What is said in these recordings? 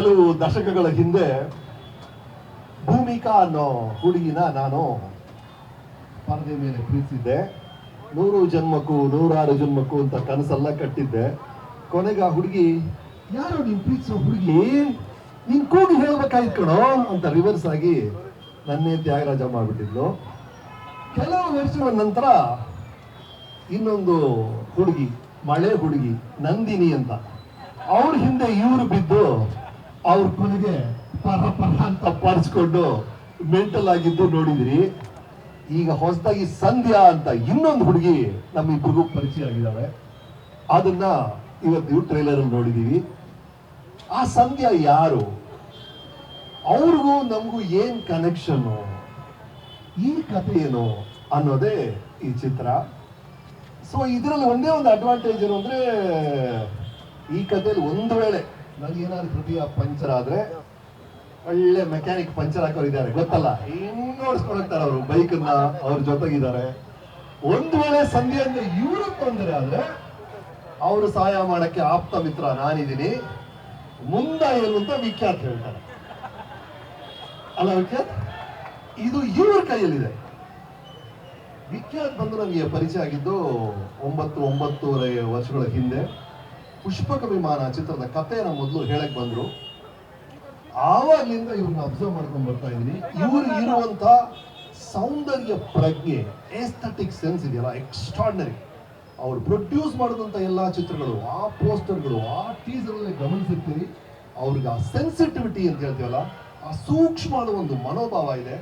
ಕೆಲವು ದಶಕಗಳ ಹಿಂದೆ ಭೂಮಿಕಾ ಅನ್ನೋ ಹುಡುಗಿನ ನಾನು ಪರದೆ ಮೇಲೆ ಪ್ರೀತಿಸಿದ್ದೆ. 100 ಜನ್ಮಕ್ಕೂ 106 ಜನ್ಮಕ್ಕೂ ಅಂತ ಕನಸೆಲ್ಲ ಕಟ್ಟಿದ್ದೆ. ಕೊನೆಗೆ ಆ ಹುಡುಗಿ, ಯಾರೋ ನೀನ್ ಪ್ರೀತಿಸೋ ಹುಡುಗಿ, ನೀನ್ ಕೂಗಿ ಹೇಳ್ಬೇಕಾಯ್ತು ಕಣೋ ಅಂತ ರಿವರ್ಸ್ ಆಗಿ ನನ್ನೇ ತ್ಯಾಗರಾಜ ಮಾಡ್ಬಿಟ್ಟಿದ್ಲು. ಕೆಲವು ವರ್ಷಗಳ ನಂತರ ಇನ್ನೊಂದು ಹುಡುಗಿ, ಮಳೆ ಹುಡುಗಿ ನಂದಿನಿ ಅಂತ, ಅವ್ರ ಹಿಂದೆ ಇವರು ಬಿದ್ದು ಅವ್ರ ಕೊನೆಗೆ ಪರ ಪರ ಅಂತ ಪರ್ಸ್ಕೊಂಡು ಮೆಂಟಲ್ ಆಗಿದ್ದು ನೋಡಿದ್ರಿ. ಈಗ ಹೊಸದಾಗಿ ಸಂಧ್ಯಾ ಅಂತ ಇನ್ನೊಂದು ಹುಡುಗಿ ನಮ್ಮಿಬ್ಬರಿಗೂ ಪರಿಚಯ ಆಗಿದ್ದಾವೆ. ಅದನ್ನ ಇವತ್ತು ಟ್ರೈಲರ್ ಅಲ್ಲಿ ನೋಡಿದೀವಿ. ಆ ಸಂಧ್ಯಾ ಯಾರು, ಅವ್ರಿಗೂ ನಮಗೂ ಏನ್ ಕನೆಕ್ಷನ್, ಈ ಕಥೆ ಏನು ಅನ್ನೋದೇ ಈ ಚಿತ್ರ. ಸೊ ಇದರಲ್ಲಿ ಒಂದೇ ಒಂದು ಅಡ್ವಾಂಟೇಜ್ ಏನು ಅಂದ್ರೆ, ಈ ಕಥೆಯಲ್ಲಿ ಒಂದು ವೇಳೆ ನನಗೆ ಏನಾದ್ರು ಹೃದಯ ಪಂಚರ್ ಆದ್ರೆ ಒಳ್ಳೆ ಮೆಕ್ಯಾನಿಕ್ ಪಂಚರ್ ಹಾಕೋರು ಇದ್ದಾರೆ ಗೊತ್ತಲ್ಲ, ಹಿಂಗ್ ಓಡಿಸ್ಕೊಳ್ತಾರೆ ಅವರು ಬೈಕನ್ನ, ಅವ್ರ ಜೊತೆಗಿದ್ದಾರೆ. ಒಂದು ವೇಳೆ ಸಂಧ್ಯಾ ಅಂದ್ರೆ ಇವರು ತೊಂದರೆ ಆದ್ರೆ ಅವರು ಸಹಾಯ ಮಾಡಕ್ಕೆ ಆಪ್ತ ಮಿತ್ರ ನಾನಿದ್ದೀನಿ, ಮುಂದ ಏನು ಅಂತ ವಿಖ್ಯಾತ್ ಹೇಳ್ತಾರೆ ಅಲ್ಲ. ವಿಖ್ಯಾತ್ ಇದು ಇವ್ರ ಕೈಯಲ್ಲಿದೆ. ವಿಖ್ಯಾತ್ ಬಂದು ನನಗೆ ಪರಿಚಯ ಆಗಿದ್ದು 9-9.5 ವರ್ಷಗಳ ಹಿಂದೆ. ಪುಷ್ಪಕ ವಿಮಾನ ಚಿತ್ರದ ಕಥೆನ ಮೊದಲು ಹೇಳಕ್ ಬಂದ್ರು. ಆವಾಗ್ಲಿಂದ ಇವ್ರನ್ನ ಅಬ್ಸರ್ವ್ ಮಾಡ್ಕೊಂಡ್ ಬರ್ತಾ ಇದೀನಿ. ಇವ್ರು ಇರುವಂತ ಸೌಂದರ್ಯ ಪ್ರಜ್ಞೆ, ಎಸ್ಥೆಟಿಕ್ ಸೆನ್ಸ್ ಇದೆಯಲ್ಲ, ಎಕ್ಸ್ಟ್ರಾರ್ಡಿನರಿ. ಅವ್ರು ಪ್ರೊಡ್ಯೂಸ್ ಮಾಡಿದಂತ ಎಲ್ಲಾ ಚಿತ್ರಗಳು, ಆ ಪೋಸ್ಟರ್ಗಳು, ಆ ಟೀಸರ್ ಗಮನಿಸಿರ್ತೀರಿ. ಅವ್ರಿಗೆ ಆ ಸೆನ್ಸಿಟಿವಿಟಿ ಅಂತ ಹೇಳ್ತೀವಲ್ಲ, ಆ ಸೂಕ್ಷ್ಮವಾದ ಒಂದು ಮನೋಭಾವ ಇದೆ.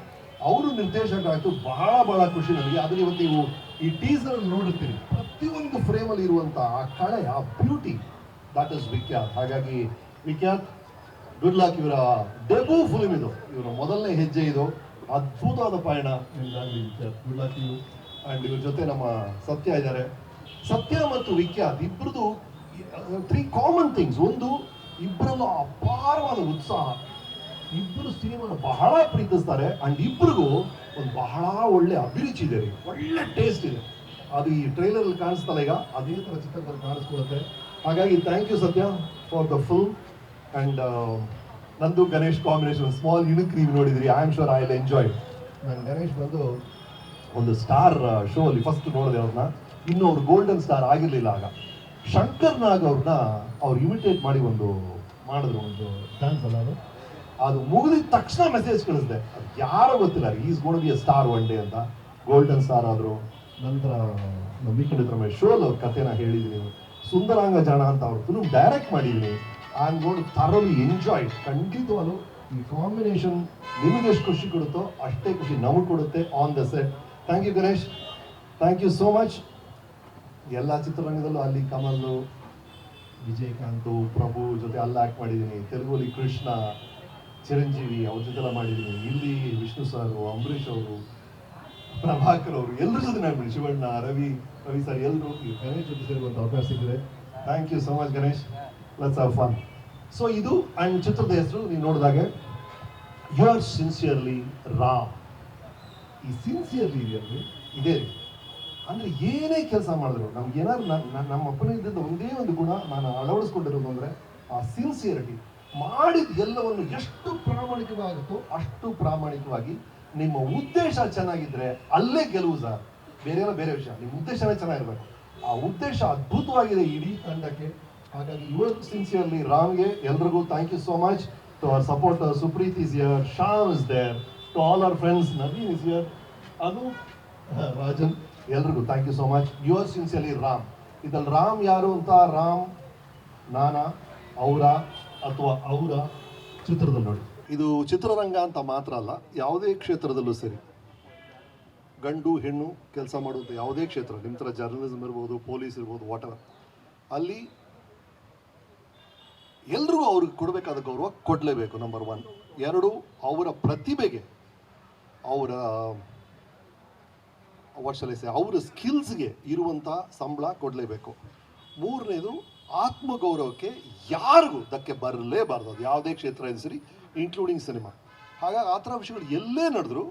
ಅವರು ನಿರ್ದೇಶಕರಾಯ್ತು, ಬಹಳ ಖುಷಿ ನನಗೆ. ಅದನ್ನ ಇವತ್ತು ನೀವು ಈ ಟೀಸರ್ ನೋಡಿರ್ತೀರಿ, ಪ್ರತಿಯೊಂದು ಫ್ರೇಮ್ ಅಲ್ಲಿ ಇರುವಂತ ಆ ಕಳೆ, ಆ ಬ್ಯೂಟಿ, ದಟ್ ಇಸ್ ವಿಖ್ಯಾತ್. ಹಾಗಾಗಿ ವಿಖ್ಯಾತ್, ಗುಡ್ ಲಕ್. ಇವರ ಡೆಬ್ಯೂ ಫಿಲ್ಮ್ ಇದು, ಇವರ ಮೊದಲನೇ ಹೆಜ್ಜೆ ಇದು. ಅದ್ಭುತವಾದ ಪಯಣ ನಿಮ್ದಾಗಲಿ Vikhyat. Good luck you. And ಇವ್ರ ಜೊತೆ ನಮ್ಮ ಸತ್ಯ ಇದ್ದಾರೆ. ಸತ್ಯ ಮತ್ತು ವಿಖ್ಯಾತ್ ಇಬ್ಬರದು 3 ಕಾಮನ್ ಥಿಂಗ್ಸ್. ಒಂದು, ಇಬ್ಬರಲ್ಲೂ ಅಪಾರವಾದ ಉತ್ಸಾಹ. ಇಬ್ಬರು ಸಿನಿಮಾನ ಬಹಳ ಪ್ರೀತಿಸ್ತಾರೆ. ಅಂಡ್ ಇಬ್ಬರಿಗೂ ಒಂದು ಬಹಳ ಒಳ್ಳೆ ಅಭಿರುಚಿ ಇದೆ, ಒಳ್ಳೆ ಟೇಸ್ಟ್ ಇದೆ. ಅದು ಈ ಟ್ರೈಲರ್ ಅಲ್ಲಿ ಕಾಣಿಸ್ತಲ್ಲ, ಈಗ ಅದೇ ತರ ಚಿತ್ರದಲ್ಲಿ ಕಾಣಿಸ್ಕೊಳುತ್ತೆ. ಹಾಗಾಗಿ ಥ್ಯಾಂಕ್ ಯು ಸತ್ಯ ಫಾರ್ ದ ಫಿಲ್ಮ್. ಅಂಡ್ ನಂದು ಗಣೇಶ್ ಕಾಂಬಿನೇಷನ್ ಸ್ಮಾಲ್ ಯುನಿಕ್ ನೀವು ನೋಡಿದ್ರಿ. I am sure I will enjoy. ನಾನು ಗಣೇಶ್ ಬಂದು ಒಂದು ಸ್ಟಾರ್ ಶೋ ಅಲ್ಲಿ ಫಸ್ಟ್ ನೋಡಿದೆ ಅವ್ರನ್ನ. ಇನ್ನು ಅವ್ರು ಗೋಲ್ಡನ್ ಸ್ಟಾರ್ ಆಗಿರ್ಲಿಲ್ಲ ಆಗ. ಶಂಕರ್ ನಾಗ್ ಅವ್ರನ್ನ ಅವ್ರು ಇಮಿಟೇಟ್ ಮಾಡಿ ಮಾಡಿದ್ರು ಒಂದು ಡ್ಯಾನ್ಸ್ ಅಲ್ಲ, ಅದು ಮುಗಿದ ತಕ್ಷಣ ಮೆಸೇಜ್ ಕಳಿಸಿದೆ, ಅದು ಯಾರೋ ಗೊತ್ತಿಲ್ಲ, is gonna be a star one day ಅಂತ. ಗೋಲ್ಡನ್ ಸ್ಟಾರ್ ಆದ್ರು. ನಂತರ ನಮ್ಮ ವೀಕೆಂಡ್ ರಮೇಶ್ ಶೋ ಅವ್ರ ಕಥೆನ ಹೇಳಿದೀನಿ. ಸುಂದರಾಂಗ ಜಾಣ ಅಂತ ಅವ್ರ ಫಿಲ್ಮ್ ಡೈರೆಕ್ಟ್ ಮಾಡಿದೀನಿ. I am going to thoroughly enjoy. ಖಂಡಿತವಾಗ್ಲೂ ಈ ಕಾಂಬಿನೇಷನ್ ನಿಮಗೆ ಎಷ್ಟು ಖುಷಿ ಕೊಡುತ್ತೋ ಅಷ್ಟೇ ಖುಷಿ ನಮಗೆ ಕೊಡುತ್ತೆ on the set. Thank you Ganesh, thank you so much. ಎಲ್ಲ ಚಿತ್ರರಂಗದಲ್ಲೂ ಅಲ್ಲಿ ಕಮಲ್, ವಿಜಯಕಾಂತ್, ಪ್ರಭು ಜೊತೆ ಅಲ್ಲಿ ಆಕ್ಟ್ ಮಾಡಿದ್ದೀನಿ. ತೆಲುಗುಲಿ ಕೃಷ್ಣ, ಚಿರಂಜೀವಿ ಅವ್ರ ಜೊತೆಲ್ಲ ಮಾಡಿದ್ದೀನಿ. ಇಲ್ಲಿ ವಿಷ್ಣು ಸರ್, ಅಂಬರೀಷ್ ಅವರು, ಪ್ರಭಾಕರ್ ಅವರು, ಎಲ್ಲರ ಜೊತೆ ನಾನು ಶಿವಣ್ಣ, ರವಿ ಸರ್, ಎಲ್ಲರೂ ಗಣೇಶ್ ಜೊತೆ ಸೇರುವಂತ ಅವಕಾಶ ಸಿಕ್ಕಿದೆ. Thank you so much Ganesh. Let's have fun. So ಇದು ಅಂಡ್ ಚಿತ್ರದ ಹೆಸರು ನೀವು ನೋಡಿದಾಗೆ ಯುವರ್ ಸಿನ್ಸಿಯರ್ಲಿ ರಾಮ್. ಈ ಸಿನ್ಸಿಯರ್ಲಿ ಇದೆಯಲ್ರಿ, ಇದೇ ರೀ. ಅಂದ್ರೆ ಏನೇ ಕೆಲಸ ಮಾಡಿದ್ರು ನಮ್ಗೆ ಏನಾದ್ರು ನಮ್ಮ ಅಪ್ಪನ ಇದ್ದಿದ್ದ ಒಂದೇ ಒಂದು ಗುಣ ನಾನು ಅಳವಡಿಸ್ಕೊಂಡಿರೋದು ಅಂದ್ರೆ ಆ ಸಿನ್ಸಿಯರಿಟಿ. ಮಾಡಿದ ಎಲ್ಲವನ್ನು ಎಷ್ಟು ಪ್ರಾಮಾಣಿಕವಾಗುತ್ತೋ ಅಷ್ಟು ಪ್ರಾಮಾಣಿಕವಾಗಿ. ನಿಮ್ಮ ಉದ್ದೇಶ ಚೆನ್ನಾಗಿದ್ರೆ ಅಲ್ಲೇ ಗೆಲುವು ಸರ್, ಬೇರೆ ವಿಷಯ. ನಿಮ್ಮ ಉದ್ದೇಶನೇ ಚೆನ್ನಾಗಿರ್ಬೇಕು. ಆ ಉದ್ದೇಶ ಅದ್ಭುತವಾಗಿದೆ ಇಡೀ ತಂಡಕ್ಕೆ. ಹಾಗಾಗಿ ಯುವರ್ ಸಿನ್ಸಿಯರ್ಲಿ ರಾಮ್ಗೆ ಎಲ್ರಿಗೂ thank you so much. To our supporter, Supreeth is here, Shyam is there, to all our friends, Naveen is here, Anu, Rajan, ಎಲ್ರಿಗೂ thank you so much. Your sincerely Ram. ಇದ್ರಲ್ಲಿ ರಾಮ್ ಯಾರು ಅಂತ, ರಾಮ್ ನಾನಾ, ಅವರ ಅಥವಾ ಅವರ ಚಿತ್ರದಲ್ಲಿ ನೋಡಿ. ಇದು ಚಿತ್ರರಂಗ ಅಂತ ಮಾತ್ರ ಅಲ್ಲ, ಯಾವುದೇ ಕ್ಷೇತ್ರದಲ್ಲೂ ಸರಿ, ಗಂಡು ಹೆಣ್ಣು ಕೆಲಸ ಮಾಡುವಂಥ ಯಾವುದೇ ಕ್ಷೇತ್ರ, ನಿಮ್ಮ ಥರ ಜರ್ನಲಿಸಮ್ ಇರ್ಬೋದು, ಪೊಲೀಸ್ ಇರ್ಬೋದು, ವಾಟೆವರ್, ಅಲ್ಲಿ ಎಲ್ರಿಗೂ ಅವ್ರಿಗೆ ಕೊಡಬೇಕಾದ ಗೌರವ ಕೊಡಲೇಬೇಕು. ನಂಬರ್ 1. 2, ಅವರ ಪ್ರತಿಭೆಗೆ, ಅವರ ಅವರ ಸ್ಕಿಲ್ಸ್ಗೆ ಇರುವಂಥ ಸಂಬಳ ಕೊಡಲೇಬೇಕು. 3ನೇದು, ಆತ್ಮಗೌರವಕ್ಕೆ ಯಾರಿಗೂ ಧಕ್ಕೆ ಬರಲೇಬಾರ್ದು. ಅದು ಯಾವುದೇ ಕ್ಷೇತ್ರ ಇದೆ ಸರಿ, ಇನ್ಕ್ಲೂಡಿಂಗ್ ಸಿನಿಮಾ. ಹಾಗಾಗಿ ಆ ಥರ ವಿಷಯಗಳು ಎಲ್ಲೇ ನಡೆದ್ರು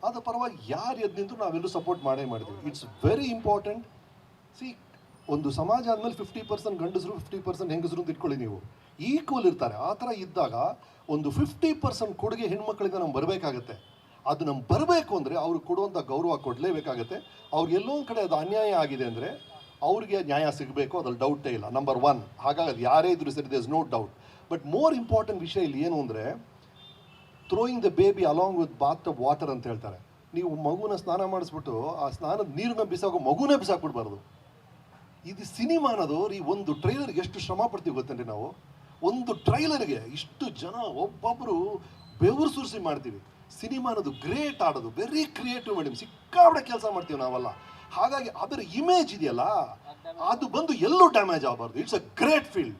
ಅದರ ಪರವಾಗಿ ಯಾರು ಎದ್ದು ನಿಂತರೂ ನಾವೆಲ್ಲರೂ ಸಪೋರ್ಟ್ ಮಾಡಿದ್ವಿ. It's very important. ಸಿ, ಒಂದು ಸಮಾಜ ಆದಮೇಲೆ 50% ಗಂಡಸರು 50% ಹೆಂಗಸರು ಅಂತ ಇಟ್ಕೊಳ್ಳಿ ನೀವು. ಈಕ್ವಲ್ ಇರ್ತಾರೆ. ಆ ಥರ ಇದ್ದಾಗ ಒಂದು 50% ಕೊಡುಗೆ ಹೆಣ್ಮಕ್ಳಿಂದ ನಮ್ಗೆ ಬರಬೇಕಾಗತ್ತೆ. ಅದು ನಮ್ಗೆ ಬರಬೇಕು ಅಂದರೆ ಅವ್ರಿಗೆ ಕೊಡುವಂಥ ಗೌರವ ಕೊಡಲೇಬೇಕಾಗತ್ತೆ. ಅವ್ರಿಗೆ ಎಲ್ಲೋ ಒಂದು ಕಡೆ ಅದು ಅನ್ಯಾಯ ಆಗಿದೆ ಅಂದರೆ ಅವ್ರಿಗೆ ನ್ಯಾಯ ಸಿಗಬೇಕು, ಅದ್ರಲ್ಲಿ ಡೌಟೇ ಇಲ್ಲ, ನಂಬರ್ 1. ಹಾಗಾಗಿ ಅದು ಯಾರೇ ಇದ್ರೂ ಸರಿ, there is no doubt. But more important ವಿಷಯ ಇಲ್ಲಿ ಏನು ಅಂದರೆ, throwing the baby along with bath of water ಅಂತ ಹೇಳ್ತಾರೆ. ನೀವು ಮಗುನ ಸ್ನಾನ ಮಾಡಿಸ್ಬಿಟ್ಟು ಆ ಸ್ನಾನದ ನೀರನ್ನ ಬಿಸಾಕೋ ಮಗುನೇ ಬಿಸಾಕ್ಬಿಡ್ಬಾರ್ದು. ಇದು ಸಿನಿಮಾ ಅನ್ನೋದು ಈ ಒಂದು ಟ್ರೈಲರ್ಗೆ ಎಷ್ಟು ಶ್ರಮ ಪಡ್ತೀವಿ ಗೊತ್ತೇನ್ರಿ ನಾವು. ಒಂದು ಟ್ರೈಲರ್ಗೆ ಇಷ್ಟು ಜನ ಒಬ್ಬೊಬ್ಬರು ಬೆವರು ಸುರಿಸಿ ಮಾಡ್ತೀವಿ. ಸಿನಿಮಾ ಅನ್ನೋದು ಗ್ರೇಟ್ ಆಡೋದು, ವೆರಿ ಕ್ರಿಯೇಟಿವ್ ಮೇಡಮ್, ಸಿಕ್ಕಾಬಡೆ ಕೆಲಸ ಮಾಡ್ತೀವಿ ನಾವೆಲ್ಲ. ಹಾಗಾಗಿ ಅದರ ಇಮೇಜ್ ಇದೆಯಲ್ಲ, ಅದು ಬಂದು ಎಲ್ಲೂ ಡ್ಯಾಮೇಜ್ ಆಗಬಾರ್ದು. It's a great field,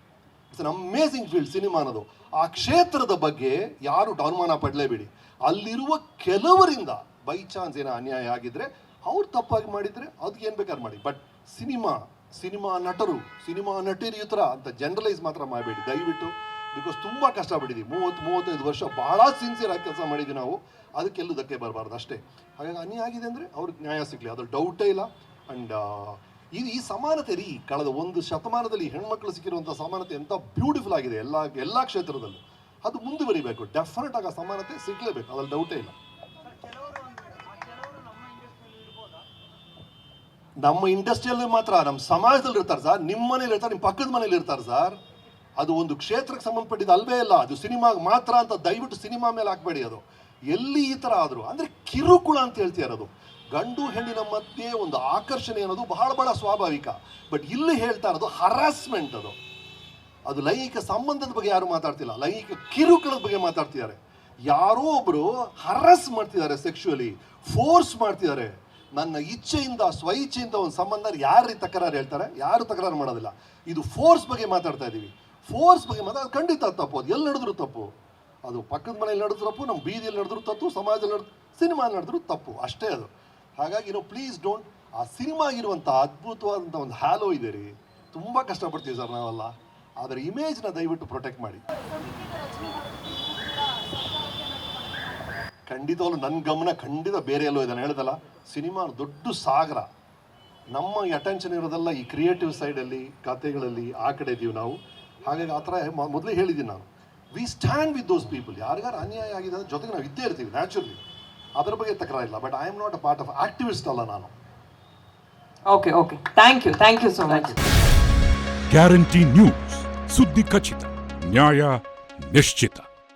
it's an amazing field cinema ಅನ್ನೋದು. ಆ ಕ್ಷೇತ್ರದ ಬಗ್ಗೆ ಯಾರು ಅನುಮಾನ ಪಡಲೇಬೇಡಿ. ಅಲ್ಲಿರುವ ಕೆಲವರಿಂದ ಬೈ ಚಾನ್ಸ್ ಏನೋ ಅನ್ಯಾಯ ಆಗಿದ್ರೆ, ಅವ್ರು ತಪ್ಪಾಗಿ ಮಾಡಿದರೆ ಅದಕ್ಕೆ ಏನು ಬೇಕಾದ್ರೆ ಮಾಡಿ. ಬಟ್ ಸಿನಿಮಾ ನಟರು, ಸಿನಿಮಾ ನಟಿಯರು ಈ ಥರ ಅಂತ ಜನರಲೈಸ್ ಮಾತ್ರ ಮಾಡಬೇಡಿ ದಯವಿಟ್ಟು. ಬಿಕಾಸ್ ತುಂಬ ಕಷ್ಟಪಟ್ಟಿದ್ದೀವಿ, 30-35 ವರ್ಷ ಬಹಳ ಸಿನ್ಸಿಯರಾಗಿ ಕೆಲಸ ಮಾಡಿದ್ದೀವಿ ನಾವು. ಅದಕ್ಕೆಲ್ಲೂ ಧಕ್ಕೆ ಬರಬಾರ್ದು ಅಷ್ಟೇ. ಹಾಗಾಗಿ ಅನ್ಯಾಯ ಆಗಿದೆ ಅಂದರೆ ಅವ್ರಿಗೆ ನ್ಯಾಯ ಸಿಗಲಿ, ಅದ್ರ ಡೌಟೇ ಇಲ್ಲ. ಆ್ಯಂಡ್ ಈ ಸಮಾನತೆ ರೀ, ಕಳೆದ ಒಂದು ಶತಮಾನದಲ್ಲಿ ಹೆಣ್ಮಕ್ಳು ಸಿಕ್ಕಿರುವಂಥ ಸಮಾನತೆ ಎಂಥ ಬ್ಯೂಟಿಫುಲ್ ಆಗಿದೆ ಎಲ್ಲ ಕ್ಷೇತ್ರದಲ್ಲೂ. ಅದು ಮುಂದುವರಿಬೇಕು, ಡೆಫಿನೆಟ್ ಆಗಿ ಆ ಸಮಾನತೆ ಸಿಗಲೇಬೇಕು, ಅದ್ರಲ್ಲಿ ಡೌಟೇ ಇಲ್ಲ. ನಮ್ಮ ಇಂಡಸ್ಟ್ರಿಯಲ್ಲಿ ಮಾತ್ರ, ನಮ್ಮ ಸಮಾಜದಲ್ಲಿ ಇರ್ತಾರೆ ಸರ್, ನಿಮ್ಮ ಮನೇಲಿ ಇರ್ತಾರೆ, ನಿಮ್ಮ ಪಕ್ಕದ ಮನೇಲಿ ಇರ್ತಾರೆ ಸರ್. ಅದು ಒಂದು ಕ್ಷೇತ್ರಕ್ಕೆ ಸಂಬಂಧಪಟ್ಟಿದ್ದು ಅಲ್ವೇ ಇಲ್ಲ, ಅದು ಸಿನಿಮಾಗೆ ಮಾತ್ರ ಅಂತ ದಯವಿಟ್ಟು ಸಿನಿಮಾ ಮೇಲೆ ಹಾಕಬೇಡಿ. ಅದು ಎಲ್ಲಿ ಈ ಥರ ಆದರೂ ಅಂದರೆ ಕಿರುಕುಳ ಅಂತ ಹೇಳ್ತಿರೋದು. ಗಂಡು ಹೆಣ್ಣಿನ ಮಧ್ಯೆ ಒಂದು ಆಕರ್ಷಣೆ ಅನ್ನೋದು ಬಹಳ ಸ್ವಾಭಾವಿಕ. ಬಟ್ ಇಲ್ಲಿ ಹೇಳ್ತಾ ಇರೋದು ಹರಾಸ್ಮೆಂಟ್. ಅದು ಲೈಂಗಿಕ ಸಂಬಂಧದ ಬಗ್ಗೆ ಯಾರು ಮಾತಾಡ್ತಿಲ್ಲ, ಲೈಂಗಿಕ ಕಿರುಕುಳದ ಬಗ್ಗೆ ಮಾತಾಡ್ತಿದ್ದಾರೆ. ಯಾರೋ ಒಬ್ಬರು ಹರಾಸ್ ಮಾಡ್ತಿದ್ದಾರೆ, ಸೆಕ್ಷುವಲಿ ಫೋರ್ಸ್ ಮಾಡ್ತಿದ್ದಾರೆ. ನನ್ನ ಇಚ್ಛೆಯಿಂದ ಸ್ವಇಚ್ಛೆಯಿಂದ ಒಂದು ಸಂಬಂಧ ಯಾರು ತಕರಾರು ಹೇಳ್ತಾರೆ? ಯಾರು ತಕರಾರು ಮಾಡೋದಿಲ್ಲ. ಇದು ಫೋರ್ಸ್ ಬಗ್ಗೆ ಮಾತಾಡ್ತಾ ಇದ್ದೀವಿ. ಫೋರ್ಸ್ ಬಗ್ಗೆ ಮಾತಾಡೋದು ಖಂಡಿತ ತಪ್ಪು. ಅದು ಎಲ್ಲಿ ನಡೆದ್ರು ತಪ್ಪು. ಅದು ಪಕ್ಕದ ಮನೆಯಲ್ಲಿ ನಡೆದ್ರು ತಪ್ಪು, ನಮ್ಮ ಬೀದಿಯಲ್ಲಿ ನಡೆದ್ರು ತಪ್ಪು, ಸಮಾಜದಲ್ಲಿ ಸಿನಿಮಾ ನಡೆದ್ರು ತಪ್ಪು, ಅಷ್ಟೇ ಅದು. ಹಾಗಾಗಿ ಪ್ಲೀಸ್ ಡೋಂಟ್. ಆ ಸಿನಿಮಾಗಿರುವಂಥ ಅದ್ಭುತವಾದಂಥ ಒಂದು ಹ್ಯಾಲೋ ಇದೆ ರೀ, ತುಂಬ ಕಷ್ಟಪಡ್ತೀವಿ ಸರ್ ನಾವೆಲ್ಲ. ಅದರ ಇಮೇಜ್ನ ದಯವಿಟ್ಟು ಪ್ರೊಟೆಕ್ಟ್ ಮಾಡಿ. ಖಂಡಿತವಾಗ್ಲೂ ನನ್ನ ಗಮನ ಖಂಡಿತ ಬೇರೆ ಎಲ್ಲೋ ಇದೆ. ನಾನು ಹೇಳ್ದಲ್ಲ, ಸಿನಿಮಾ ದೊಡ್ಡ ಸಾಗರ. ನಮ್ಮ ಅಟೆನ್ಷನ್ ಇರೋದೆಲ್ಲ ಈ ಕ್ರಿಯೇಟಿವ್ ಸೈಡಲ್ಲಿ, ಕಥೆಗಳಲ್ಲಿ, ಆ ಕಡೆ ಇದ್ದೀವಿ ನಾವು. ಹಾಗಾಗಿ ಆ ಥರ ಮೊದಲೇ ಹೇಳಿದ್ದೀನಿ ನಾನು, we stand with those people. ಯಾರಿಗಾರು ಅನ್ಯಾಯ ಆಗಿದೆ ಅದ್ರ ಜೊತೆಗೆ ನಾವು ಇದ್ದೇ ಇರ್ತೀವಿ ನ್ಯಾಚುರಲಿ, ಅದರ ಬಗ್ಗೆ ತಕರಾರಿಲ್ಲ. But I am not a part of activist ಅಲ್ಲ ನಾನು. Okay thank you so much. Guarantee news, ಸುದ್ದಿ ಖಚಿತ, ನ್ಯಾಯ ನಿಶ್ಚಿತ.